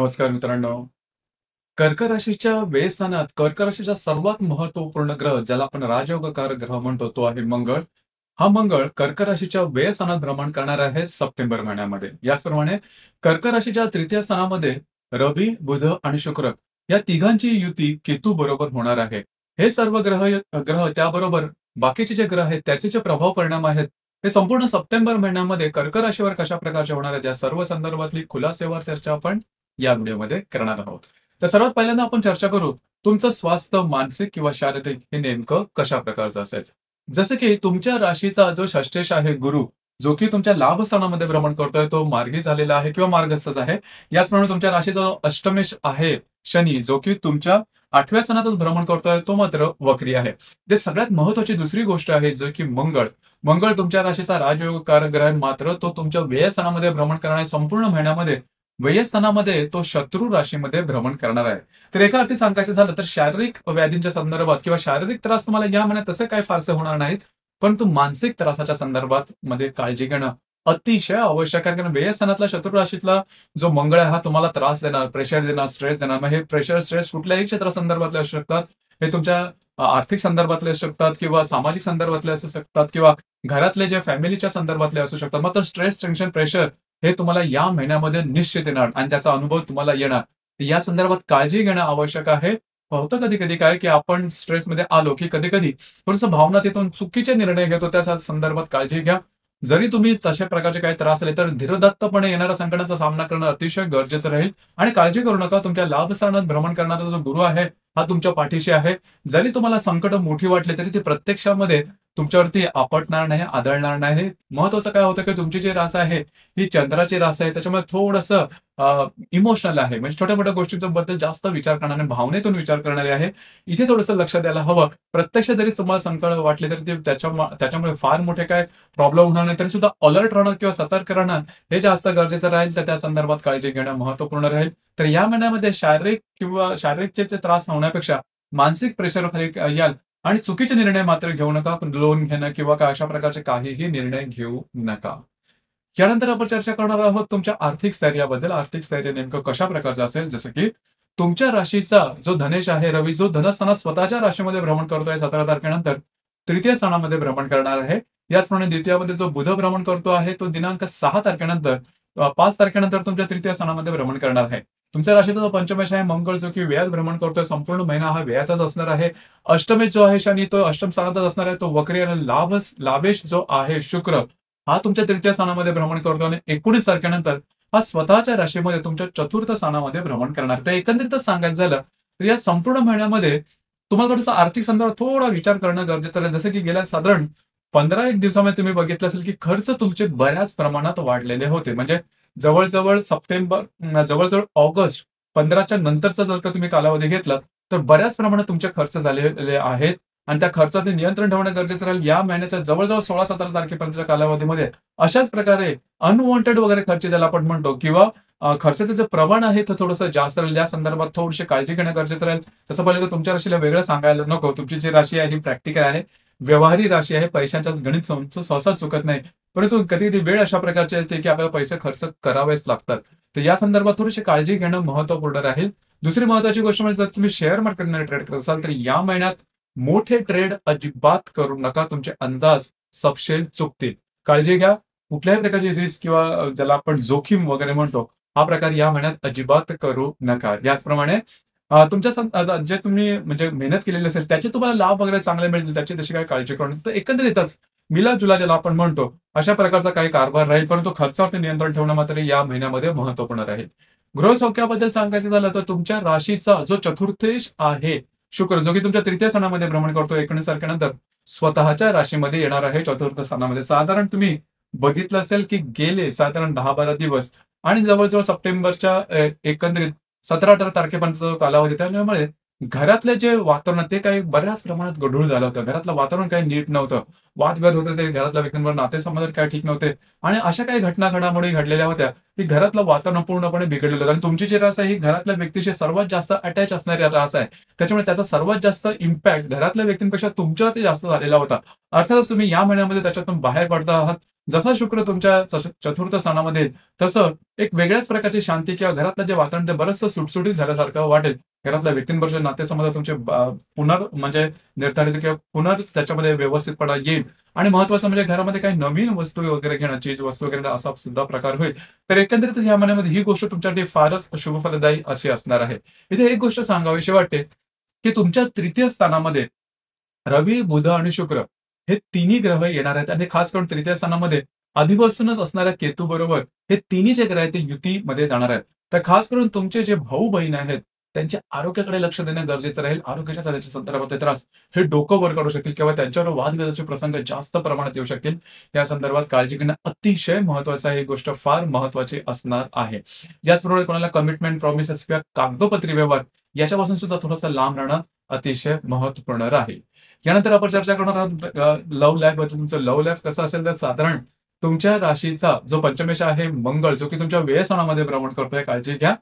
नमस्कार मित्रांनो. कर्क राशीच्या व्ययस्थानात कर्क राशीचा सर्वात महत्त्वपूर्ण ग्रह ज्याला आपण राजयोगकारक ग्रह म्हणतो तो आहे मंगळ. हा मंगळ कर्क राशीच्या व्ययस्थानात भ्रमण करणार आहे सप्टेंबर महिन्यामध्ये. याचप्रमाणे कर्क राशीच्या तृतीय स्थानामध्ये रवी, बुध आणि शुक्र या तिघांची युती केतू बरोबर होणार आहे. हे सर्व ग्रह ग्रह त्याबरोबर बाकीचे जे ग्रह आहेत त्याचे जे प्रभाव परिणाम आहेत हे संपूर्ण सप्टेंबर महिन्यामध्ये कर्क राशीवर कशा प्रकारचे होणार आहेत या सर्व संदर्भातली खुलासेवार चर्चा आपण या व्हिडिओमध्ये करणार आहोत. तर सर्वात पहिल्यांदा आपण चर्चा करू तुमचं स्वास्थ्य मानसिक किंवा शारीरिक हे नेमकं कशा प्रकारचं असेल. जसं की तुमच्या राशीचा जो षष्ठेश आहे गुरु, जो की तुमच्या लाभ स्थानामध्ये भ्रमण करतोय तो मार्गी झालेला आहे किंवा मार्गस्थच आहे. याचप्रमाणे तुमच्या राशीचा जो अष्टमेश आहे शनी, जो की तुमच्या 8व्या स्थानातच भ्रमण करतोय तो मात्र वक्री आहे. ते सगळ्यात महत्वाची दुसरी गोष्ट आहे जो की मंगळ. मंगळ तुमच्या राशीचा राजयोगकारक ग्रह आहे, मात्र तो तुमच्या व्यय स्थानामध्ये भ्रमण करणाऱ्या संपूर्ण महिन्यामध्ये व्ययस्थानामध्ये तो शत्रू राशीमध्ये भ्रमण करणार आहे. तर एका अर्थी सांगायचं झालं तर शारीरिक व्याधींच्या संदर्भात किंवा शारीरिक त्रास तुम्हाला या महिन्यात तसे काही फारसे होणार नाहीत. परंतु मानसिक त्रासाच्या संदर्भात मध्ये काळजी घेणं अतिशय आवश्यक आहे. कारण व्ययस्थानातला शत्रू राशीतला जो मंगळ आहे हा तुम्हाला त्रास देणार, प्रेशर देणार, स्ट्रेस देणार. मग हे प्रेशर, स्ट्रेस कुठल्याही क्षेत्रासंदर्भातले असू शकतात. हे तुमच्या आर्थिक संदर्भातले असू शकतात किंवा सामाजिक संदर्भातले असू शकतात किंवा घरातले जे फॅमिलीच्या संदर्भातले असू शकतात. मात्र स्ट्रेस, टेन्शन, प्रेशर हे तुम्हाला या महिन्यामध्ये निश्चित येणार आणि त्याचा अनुभव तुम्हाला येणार. या संदर्भात काळजी घेणं आवश्यक आहे. होतं कधी-कधी काय, की आपण स्ट्रेसमध्ये आलो, की कधी-कधी थोडंसं भावना तिथून चुकीचे निर्णय घेतो. त्या संदर्भात काळजी घ्या. जरी तुम्ही तशा प्रकारचे काही त्रास आले, तर धीरोदात्तपणे येणाऱ्या संकटाचा सामना करणं अतिशय गरजेचं राहील. आणि काळजी करू नका, तुमच्या लाभस्थानात भ्रमण करणारा जो गुरु आहे, हा तुमच्या पाठीशी आहे. जरी तुम्हाला संकटं मोठी वाटली, तरी ती प्रत्यक्षामध्ये तुमच्यावरती आपटणार नाही, आदळणार नाही. महत्वाचं काय होतं, की तुमची जी रास आहे, ही चंद्राची रास आहे. त्याच्यामुळे थोडंसं इमोशनल आहे. म्हणजे छोट्या-मोठ्या गोष्टींबद्दल जास्त विचार करणारे, भावनेतून विचार करणारे आहे. इथे थोडंसं लक्ष द्यायला हवं. प्रत्यक्ष जरी तुम्हाला संकट वाटले, तरी ते त्याच्यामुळे फार मोठे काय प्रॉब्लेम होणार नाही. तरी सुद्धा अलर्ट राहणं किंवा सतर्क राहणं हे जास्त गरजेचं राहील. तर त्या संदर्भात काळजी घेणं महत्त्वपूर्ण राहील. तर या महिन्यामध्ये शारीरिक किंवा शारीरिकचे जे त्रास होण्यापेक्षा मानसिक प्रेशर खाली याल आणि चुकीचे निर्णय मात्र घेऊ नका. लोन घेणं किंवा अशा प्रकारचे काहीही निर्णय घेऊ नका. यानंतर आपण चर्चा करणार आहोत तुमच्या आर्थिक स्थैर्याबद्दल. आर्थिक स्थैर्य नेमकं कशा प्रकारचं असेल, जसं की तुमच्या राशीचा जो धनेश आहे रवी, जो धनस्थानात स्वतःच्या राशीमध्ये भ्रमण करतोय 17 तारखेनंतर तृतीय स्थानामध्ये भ्रमण करणार आहे. याचप्रमाणे द्वितीयामध्ये जो बुध भ्रमण करतो आहे तो दिनांक 6 तारखेनंतर 5 तारखेनंतर तुमच्या तृतीय स्थानामध्ये भ्रमण करणार आहे. तुमच्या राशीचा जो पंचमेश आहे मंगळ, जो की व्ययात भ्रमण करतोय, संपूर्ण महिना हा व्ययातच असणार आहे. अष्टमेश जो आहे शनी, तो अष्टम स्थानातच असणार आहे, तो वक्री. आणि लाभेश जो आहे शुक्र, हा तुमच्या तृतीय स्थानामध्ये भ्रमण करतो आणि 19 तारखेनंतर हा स्वतःच्या राशीमध्ये तुमच्या चतुर्थ स्थानामध्ये भ्रमण करणार. तर एकंदरीतच सांगायचं झालं तर या संपूर्ण महिन्यामध्ये तुम्हाला थोडंसं आर्थिक संदर्भात थोडा विचार करणं गरजेचं आहे. जसं की गेल्या साधारण 15-1 दिवसामध्ये तुम्ही बघितलं असेल, की खर्च तुमचे बऱ्याच प्रमाणात वाढलेले होते. म्हणजे जवळ-जवळ जवळ-जवळ ऑगस्ट 15च्या नंतरचा जर का तुम्ही कालावधी घेतला, तर बऱ्याच प्रमाणात तुमचे खर्च झालेले आहेत आणि त्या खर्चाचे नियंत्रण ठेवणं गरजेचं राहील. या महिन्याच्या जवळ-जवळ 16-17 तारखेपर्यंतच्या कालावधीमध्ये अशाच प्रकारे अनवॉन्टेड वगैरे खर्च ज्याला आपण म्हणतो किंवा खर्चाचं जे प्रमाण आहे ते थोडंसं जास्त राहील. या संदर्भात थोडीशी काळजी घेणं गरजेचं राहील. तसं पाहिलं तर तुमच्या राशीला वेगळं सांगायला नको. तुमची जी राशी आहे ही प्रॅक्टिकल आहे, व्यवहारी राशी आहे. पैशांच्या गणित तुमचं सहसा चुकत नाही. परंतु कधी-कधी वेळ अशा प्रकारची येते, की आपल्याला पैसे खर्च करावेच लागतात. तर या संदर्भात थोडीशी काळजी घेणं महत्त्वपूर्ण राहील. दुसरी महत्त्वाची गोष्ट म्हणजे जर तुम्ही शेअर मार्केटमध्ये ट्रेड करत असाल, तर या महिन्यात मोठे ट्रेड अजिबात करू नका. तुमचे अंदाज सपशेल चुकतील. काळजी घ्या. कुठल्याही प्रकारची रिस्क किंवा ज्याला आपण जोखीम वगैरे म्हणतो, हा प्रकार या महिन्यात अजिबात करू नका. याचप्रमाणे तुमच्या जे तुम्ही म्हणजे मेहनत केलेली असेल त्याचे तुम्हाला लाभ वगैरे चांगले मिळतील, त्याची तशी काही काळजी करू नका. तर एकंदरीतच मिला-जुला ज्याला आपण म्हणतो, अशा प्रकारचा काही कारभार राहील. परंतु खर्चावरती नियंत्रण ठेवणं मात्र या महिन्यामध्ये महत्त्वपूर्ण राहील. गृहसौख्याबद्दल सांगायचं झालं तर तुमच्या राशीचा जो चतुर्थेश आहे शुक्र, जो की तुमच्या तृतीय स्थानामध्ये भ्रमण करतो 19 तारखेनंतर स्वतःच्या राशीमध्ये येणार आहे चतुर्थ स्थानामध्ये. साधारण तुम्ही बघितलं असेल, की गेले साधारण 10-12 दिवस आणि जवळ-जवळ सप्टेंबरच्या एकंदरीत 17-18 तारखेपर्यंतचा जो कालावधी, त्यामुळे घरातले जे वातावरण ते काही बऱ्याच प्रमाणात गढूळ झालं होतं. घरातलं वातावरण काही नीट नव्हतं. वादविवाद होते ते घरातल्या व्यक्तींवर, नातेसंबंध काय ठीक नव्हते आणि अशा काही घटना घडामोडी घडलेल्या होत्या की घरातलं वातावरण पूर्णपणे बिघडलेलं होतं आणि तुमची जी रास आहे ही घरातल्या व्यक्तीशी सर्वात जास्त अटॅच असणारी रास आहे. त्याच्यामुळे त्याचा सर्वात जास्त इम्पॅक्ट घरातल्या व्यक्तींपेक्षा तुमच्यावरती जास्त झालेला होता. अर्थातच तुम्ही या महिन्यामध्ये त्याच्यातून बाहेर पडता आहात. जसा शुक्र तुमच्या चतुर्थ स्थानामध्ये येईल, तसं एक वेगळ्याच प्रकारची शांती किंवा घरातलं जे वातावरण ते बरचसं सुटसुटीत झाल्यासारखं वाटेल. घरातल्या व्यक्तींबरोबर नातेसंबंध तुमचे म्हणजे निर्धारित किंवा त्याच्यामध्ये व्यवस्थितपणा येईल आणि महत्वाचं म्हणजे घरामध्ये काही नवीन वस्तू वगैरे घेणं, चीज वस्तू वगैरे असा सुद्धा प्रकार होईल. तर एकंदरीतच या महिन्यामध्ये ही गोष्ट तुमच्यासाठी फारच शुभफलदायी अशी असणार आहे. इथे एक गोष्ट सांगावीशी वाटते, की तुमच्या तृतीय स्थानामध्ये रवी, बुध आणि शुक्र हे तिन्ही ग्रह येणार आहेत आणि खास करून तृतीय स्थानामध्ये आधीपासूनच असणाऱ्या केतू बरोबर हे तिन्ही जे ग्रह आहेत ते युतीमध्ये जाणार आहेत. तर खास करून तुमचे जे भाऊ-बहीण आहेत, त्यांच्या आरोग्याकडे लक्ष देणं गरजेचं राहील. आरोग्याच्या संदर्भातले त्रास हे डोकं वर काढू शकतील किंवा त्यांच्यावर वादविवादाचे प्रसंग जास्त प्रमाणात येऊ शकतील. त्या संदर्भात काळजी घेणं अतिशय महत्वाचं आहे. ही गोष्ट फार महत्वाची असणार आहे. याचबरोबर कोणाला कमिटमेंट, प्रॉमिसेस किंवा कागदोपत्री व्यवहार याच्यापासून सुद्धा थोडंसं लांब राहणं अतिशय महत्त्वपूर्ण राहील. यानंतर आपण चर्चा करणार आहोत लव्ह लाईफ बद्दल. तुमचं लव्ह लाईफ कसं असेल तर साधारण तुमच्या राशीचा जो पंचमेश आहे मंगळ, जो की तुमच्या व्ययस्थानामध्ये भ्रमण करतोय, काळजी घ्या.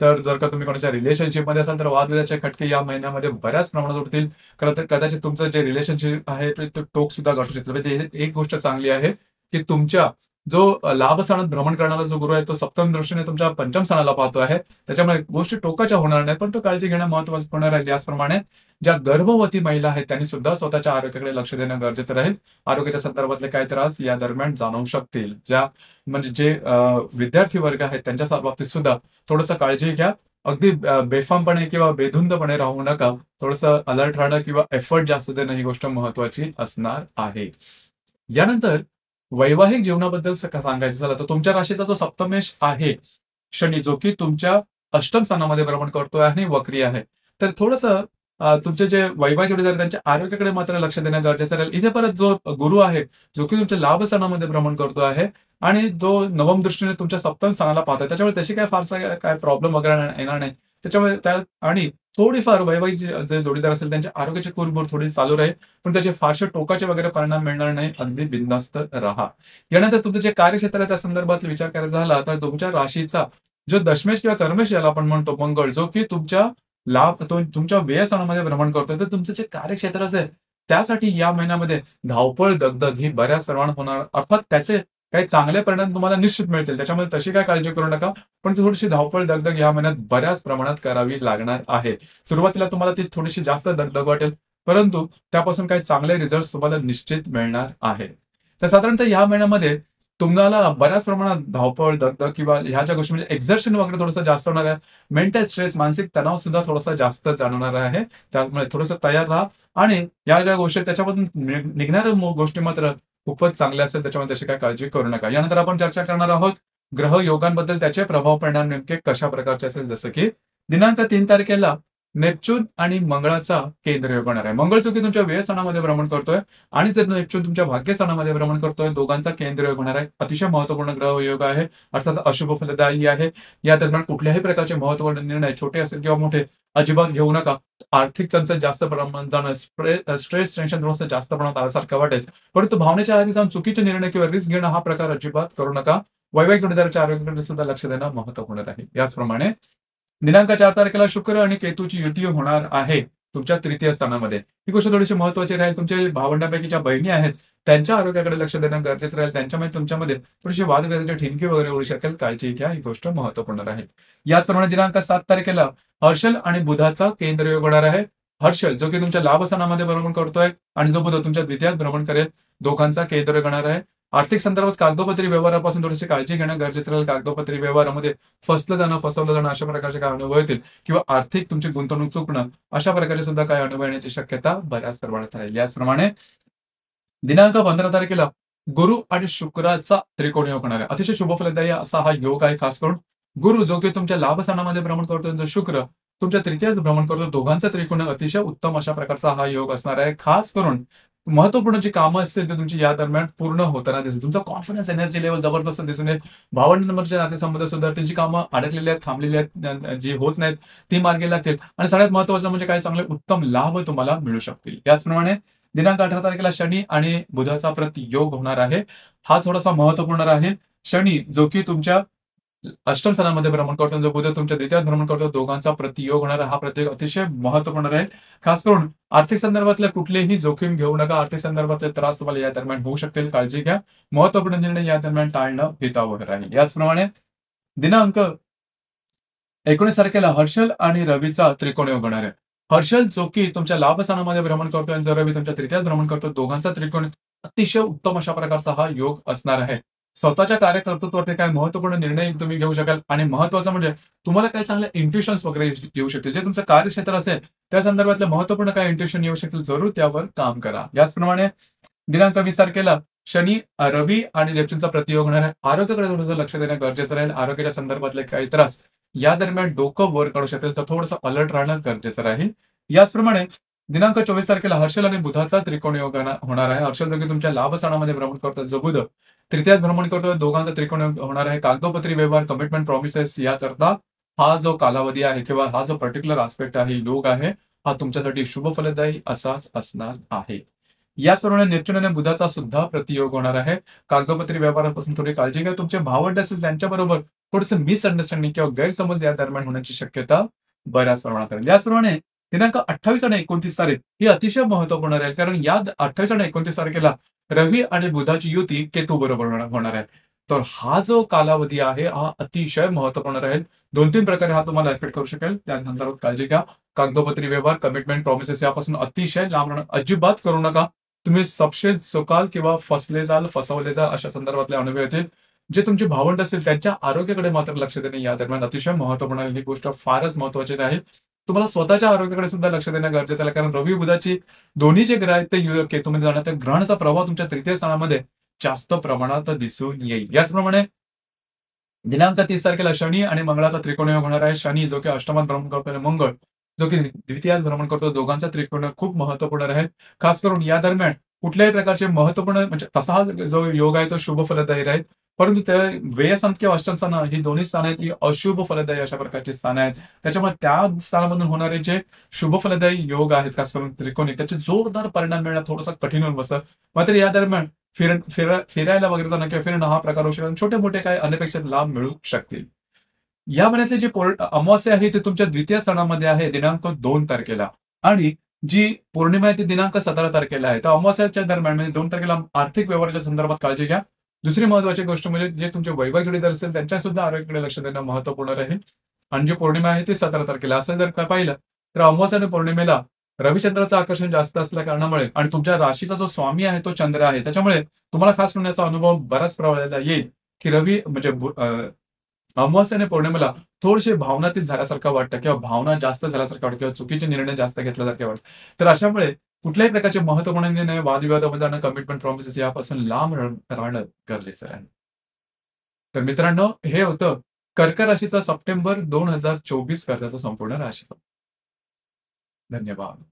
तर जर का तुम्ही कोणाच्या रिलेशनशिपमध्ये असाल तर वादविवादाचे खटके या महिन्यामध्ये बऱ्याच प्रमाणात उठतील. कदाचित तुमचं जे रिलेशनशिप आहे ते टोक सुद्धा गाठू शकतं. म्हणजे एक गोष्ट चांगली आहे की तुमच्या जो लाभ स्थानात भ्रमण करणारा जो गुरु आहे तो सप्तम दृष्टीने तुमच्या पंचम स्थानाला पाहतो आहे. त्याच्यामुळे गोष्टी टोकाच्या होणार नाही, पण तो काळजी घेणं महत्त्वपूर्ण राहील. याचप्रमाणे ज्या गर्भवती महिला आहेत त्यांनी सुद्धा स्वतःच्या आरोग्याकडे लक्ष देणं गरजेचं राहील. आरोग्याच्या संदर्भातले काही त्रास या दरम्यान जाणवू शकतील. म्हणजे जे विद्यार्थी वर्ग आहेत त्यांच्या बाबतीत सुद्धा थोडंसं काळजी घ्या. अगदी बेफामपणे किंवा बेधुंदपणे राहू नका. थोडंसं अलर्ट राहणं किंवा एफर्ट जास्त देणं ही गोष्ट महत्वाची असणार आहे. यानंतर वैवाहिक जीवनाबद्दल सांगायचं झालं तर तुमच्या राशीचा जो सप्तमेश आहे शनी, जो की तुमच्या अष्टम स्थानामध्ये भ्रमण करतोय आणि वक्री आहे. तर थोडंसं तुमचे जे वैवाहिक जोडीदार आहेत, त्यांच्या आरोग्याकडे मात्र लक्ष देणं गरजेचं राहील. इथे परत जो गुरु आहे, जो की तुमच्या लाभ स्थानामध्ये भ्रमण करतो आहे आणि तो नवम दृष्टीने तुमच्या सप्तम स्थानाला पाहतोय. त्याच्यामुळे तशी काय फारसा काय प्रॉब्लेम वगैरे येणार नाही. त्याच्यामुळे आणि थोडीफार वैवाहिक जे जोडीदार असेल त्यांच्या आरोग्याची कुरबुर थोडी चालू राहील, पण त्याचे फारसे टोकाचे वगैरे परिणाम मिळणार नाही. अगदी बिनधास्त राहा. यानंतर तुमचं जे कार्यक्षेत्र आहे त्या संदर्भात विचार करायचा झाला तर तुमच्या राशीचा जो दशमेश किंवा कर्मेश याला आपण म्हणतो मंगळ, जो की तुमच्या तुमच्या व्ययस्थानामध्ये भ्रमण करतोय, तर तुमचं जे कार्यक्षेत्र असेल त्यासाठी या महिन्यामध्ये धावपळ, दगदग ही बऱ्याच प्रमाणात होणार. अर्थात त्याचे काही चांगले परिणाम तुम्हाला निश्चित मिळतील. त्याच्यामुळे तशी काही काळजी करू नका. पण थोडीशी धावपळ, दगदग या महिन्यात बऱ्याच प्रमाणात करावी लागणार आहे. सुरुवातीला तुम्हाला ती थोडीशी जास्त दगदग वाटेल, परंतु त्यापासून काही चांगले रिझल्ट तुम्हाला निश्चित मिळणार आहे. तर साधारणतः या महिन्यामध्ये तुम्हाला बऱ्याच प्रमाणात धावपळ, दगदग किंवा ह्या ज्या गोष्टी म्हणजे एक्झर्शन वगैरे थोडंसं जास्त होणार आहे. मेंटल स्ट्रेस, मानसिक तणाव सुद्धा थोडासा जास्त जाणवणार आहे. त्यामुळे थोडंसं तयार राहा आणि या ज्या गोष्टी त्याच्यामधून निघणाऱ्या गोष्टी मात्र खूपच चांगल्या असेल. त्याच्यामुळे तशी काही काळजी करू नका. यानंतर आपण चर्चा करणार आहोत ग्रह योगांबद्दल. त्याचे प्रभाव परिणाम नेमके कशा प्रकारचे असेल, जसं की दिनांक 3 तारखेला नेपच्यून आणि मंगळाचा केंद्र योग होणार आहे. मंगळ जो की तुमच्या व्ययस्थानामध्ये भ्रमण करतोय आणि जर नेपच्यून तुमच्या भाग्यस्थानामध्ये भ्रमण करतोय, दोघांचा केंद्र योग होणार आहे. अतिशय महत्वपूर्ण ग्रह योग आहे, अर्थात अशुभ फलदायी आहे. या दरम्यान कुठल्याही प्रकारचे महत्वपूर्ण निर्णय छोटे असेल किंवा मोठे अजिबात घेऊ नका. आर्थिक चणचण जास्त प्रमाणात जाणं, स्ट्रेस, टेन्शन थोडंसं जास्त प्रमाणात आल्यासारखं वाटेल, परंतु भावनेच्या आधी जाऊन चुकीचे निर्णय किंवा रिस्क घेणं हा प्रकार अजिबात करू नका. वैवाहिक जोडीदाराच्या आरोग्याकडे सुद्धा लक्ष देणं महत्वपूर्ण राहील. याचप्रमाणे दिनांक 4 तारखेला शुक्र आणि केतूची युती होणार आहे तुमच्या तृतीय स्थानामध्ये. ही गोष्ट थोडीशी महत्वाची राहील. तुमच्या भावंडांपैकी ज्या बहिणी आहेत त्यांच्या आरोग्याकडे लक्ष देणं गरजेचं राहील. त्यांच्यामुळे तुमच्यामध्ये थोडीशी वादविवादाची ठिणगी वगैरे होऊ शकेल. काळजी घ्या, ही गोष्ट महत्वपूर्ण राहील. याचप्रमाणे दिनांक 7 तारखेला हर्षल आणि बुधाचा केंद्र योग होणार आहे. हर्षल जो की तुमच्या लाभ स्थानामध्ये भ्रमण करतोय आणि जो बुध तुमच्या द्वितीयात भ्रमण करेल, दोघांचा केंद्र योग होणार आहे. आर्थिक संदर्भात कागदोपत्री व्यवहारापासून थोडीशी काळजी घेणं गरजेचं राहील. कागदोपत्री व्यवहारामध्ये फसवलं जाणं अशा प्रकारचे काही अनुभव येतील किंवा आर्थिक तुमची गुंतवणूक चुकणं अशा प्रकारचे सुद्धा काही अनुभव येण्याची शक्यता बऱ्याच प्रमाणात राहील. याचप्रमाणे दिनांक 15 तारखेला गुरु आणि शुक्राचा त्रिकोण योग होणार आहे. अतिशय शुभफलदायी असा हा योग आहे. खास करून गुरु जो की तुमच्या लाभ स्थानामध्ये भ्रमण करतो, जो शुक्र तुमच्या तृतीयात भ्रमण करतो, दोघांचा त्रिकोण अतिशय उत्तम अशा प्रकारचा हा योग असणार आहे. खास करून महत्वपूर्ण जी कामं असतील ते तुमची या दरम्यान पूर्ण होताना दिसेल. तुमचा कॉन्फिडन्स, एनर्जी लेवल जबरदस्त दिसून येईल. भावंडांमध्ये नातेसंबंध सुद्धा त्यांची कामं अडकलेली आहेत, थांबलेली आहेत, जी होत नाहीत ती मार्गी लागतील आणि सगळ्यात महत्वाचं म्हणजे काही चांगले उत्तम लाभ तुम्हाला मिळू शकतील. याचप्रमाणे दिनांक 18 तारखेला शनी आणि बुधाचा प्रतियोग होणार आहे. हा थोडासा महत्त्वपूर्ण राहील. शनी जो की तुमच्या अष्टम स्थानामध्ये भ्रमण करतो आणि जो बुध तुमच्या द्वितीयात भ्रमण करतो, दोघांचा प्रतियोग होणार आहे. हा प्रतियोग अतिशय महत्त्वपूर्ण राहील. खास करून आर्थिक संदर्भातल्या कुठलेही जोखीम घेऊ नका. आर्थिक संदर्भातले त्रास तुम्हाला या दरम्यान होऊ शकतील. काळजी घ्या. महत्त्वपूर्ण निर्णय या दरम्यान टाळणं हितावह राहील. याचप्रमाणे दिनांक 19 तारखेला हर्षल आणि रवीचा त्रिकोण योग होणार आहे. हर्षल जो की तुमच्या लाभ स्थानामध्ये भ्रमण करतोय आणि जो रवी तुमच्या तृतीयात भ्रमण करतो, दोघांचा त्रिकोण अतिशय उत्तम अशा प्रकारचा हा योग असणार आहे. स्वतःच्या कार्यकर्तृत्वावरती काही महत्त्वपूर्ण निर्णय तुम्ही घेऊ शकाल आणि महत्त्वाचं म्हणजे तुम्हाला काही चांगले इंट्युशन्स वगैरे येऊ शकतील. जे तुमचं कार्यक्षेत्र असेल त्या संदर्भातले महत्त्वपूर्ण काही इंट्युशन येऊ शकतील. जरूर त्यावर काम करा. याचप्रमाणे दिनांक 20 तारखेला शनी, रवी आणि नेपच्यूनचा प्रतियोग होणार आहे. आरोग्याकडे थोडंसं लक्ष देणं गरजेचं राहील. आरोग्याच्या संदर्भातले काही त्रास या दरम्यान डोकं वर काढू शकेल, तर थोडंसं अलर्ट राहणं गरजेचं राहील. याचप्रमाणे दिनांक 24 तारखेला हर्षल आणि बुधाचा त्रिकोण योग होणार आहे. हर्षल जो की तुमच्या लाभ स्थानामध्ये भ्रमण करतो, जो बुध तृतीयात भ्रमण करतो, दोघांचा त्रिकोण योग होणार आहे. कागदोपत्री व्यवहार, कमिटमेंट, प्रॉमिसेस याकरता हा जो कालावधी आहे किंवा हा जो पर्टिक्युलर आस्पेक्ट आहे, योग आहे, हा तुमच्यासाठी शुभ फलदायी असाच असणार आहे. याचप्रमाणे नेपच्यून आणि बुधाचा सुद्धा प्रतियोग होणार आहे. कागदोपत्री व्यवहारापासून थोडी काळजी घ्या. तुमचे भावंड असेल त्यांच्याबरोबर थोडंसं मिसअंडरस्टँडिंग किंवा गैरसमज या दरम्यान होण्याची शक्यता बऱ्याच प्रमाणात आहे. याचप्रमाणे दिनांक 28 आणि 29 तारीख ही अतिशय महत्त्वपूर्ण राहील. कारण या 28 आणि 29 तारखेला रवी आणि बुधाची युती केतू बरोबर होणार आहे. तर हा जो कालावधी आहे हा अतिशय महत्त्वपूर्ण राहील. 2-3 प्रकारे हा तुम्हाला इफेक्ट करू शकेल. त्यानंतर काळजी घ्या. कागदोपत्री व्यवहार, कमिटमेंट, प्रॉमिसेस यापासून अतिशय लांब राहणं अजिबात करू नका. तुम्ही सपशेल चुकाल किंवा फसले जाल, फसवले जाल अशा संदर्भातले अनुभव येतील. जे तुमचे भावंड असेल त्यांच्या आरोग्याकडे मात्र लक्ष देणे या दरम्यान अतिशय महत्त्वपूर्ण आहे. ही गोष्ट फारच महत्त्वाची आहे. तुम्हाला स्वतःच्या आरोग्याकडे सुद्धा लक्ष देणं गरजेचं आहे. कारण रवी, बुधाची दोन्ही जे ग्रह आहेत ते केतूमध्ये जाणार. त्या ग्रहांचा प्रभाव तुमच्या तृतीय स्थानामध्ये जास्त प्रमाणात दिसून येईल. याचप्रमाणे दिनांक 30 तारखेला शनी आणि मंगळाचा त्रिकोण योग होणार आहे. शनी जो की अष्टमात भ्रमण करतो आणि मंगळ जो की द्वितीयात भ्रमण करतो, दोघांचा त्रिकोण खूप महत्त्वपूर्ण राहील. खास करून या दरम्यान कुठल्याही प्रकारचे महत्त्वपूर्ण म्हणजे तसा हा जो योग आहे तो शुभ फलदायी राहील. परंतु त्या व्यय स्थान किंवा अष्टम स्थान ही दोन्ही स्थान आहेत ही अशुभ फलदायी अशा प्रकारची स्थानं आहेत. त्याच्यामुळे त्या स्थानामधून होणारे जे शुभ फलदायी योग आहेत, खास करून त्रिकोणी, त्याचे जोरदार परिणाम मिळणं थोडंसं कठीण होऊन बसतं. मात्र या दरम्यान फिरायला वगैरे जाणं किंवा फिरणं हा प्रकार होऊ शकेल. छोटे-मोठे काही अनपेक्षित लाभ मिळू शकतील. या महिन्यातली जी अमावास्या आहे ती तुमच्या द्वितीय स्थानामध्ये आहे दिनांक 2 तारखेला आणि जी पौर्णिमा आहे ती दिनांक 17 तारखेला आहे. तर अमावास्याच्या दरम्यान म्हणजे 2 तारखेला आर्थिक व्यवहाराच्या संदर्भात काळजी घ्या. दुसरी महत्त्वाची गोष्ट म्हणजे जे तुमचे वैवाहिक जोडीदार असेल त्यांच्या सुद्धा आरोग्याकडे लक्ष देणं महत्त्वपूर्ण राहील. आणि जी पौर्णिमा आहे ती 17 तारखेला. असं जर का पाहिलं तर अमावास्या आणि पौर्णिमेला रविचंद्राचं आकर्षण जास्त असल्या कारणामुळे आणि तुमच्या राशीचा जो स्वामी आहे तो चंद्र आहे. त्याच्यामुळे तुम्हाला खास करून याचा अनुभव बऱ्याच प्रमाणात येईल, की रवी म्हणजे अमावास्या आणि पौर्णिमेला थोडीशी भावनातीत झाल्यासारखं वाटतं किंवा भावना जास्त झाल्यासारखं वाटतं किंवा चुकीचे निर्णय जास्त घेतल्यासारखे वाटतं. तर अशामुळे कुठल्याही प्रकारचे महत्त्वपूर्ण निर्णय, वादविवादामध्ये जाणं, कमिटमेंट, प्रॉमिसेस यापासून लांब राहणं गरजेचं आहे. तर मित्रांनो, हे होतं कर्क राशीचा सप्टेंबर 2024 करताचा संपूर्ण राशीफळ. धन्यवाद.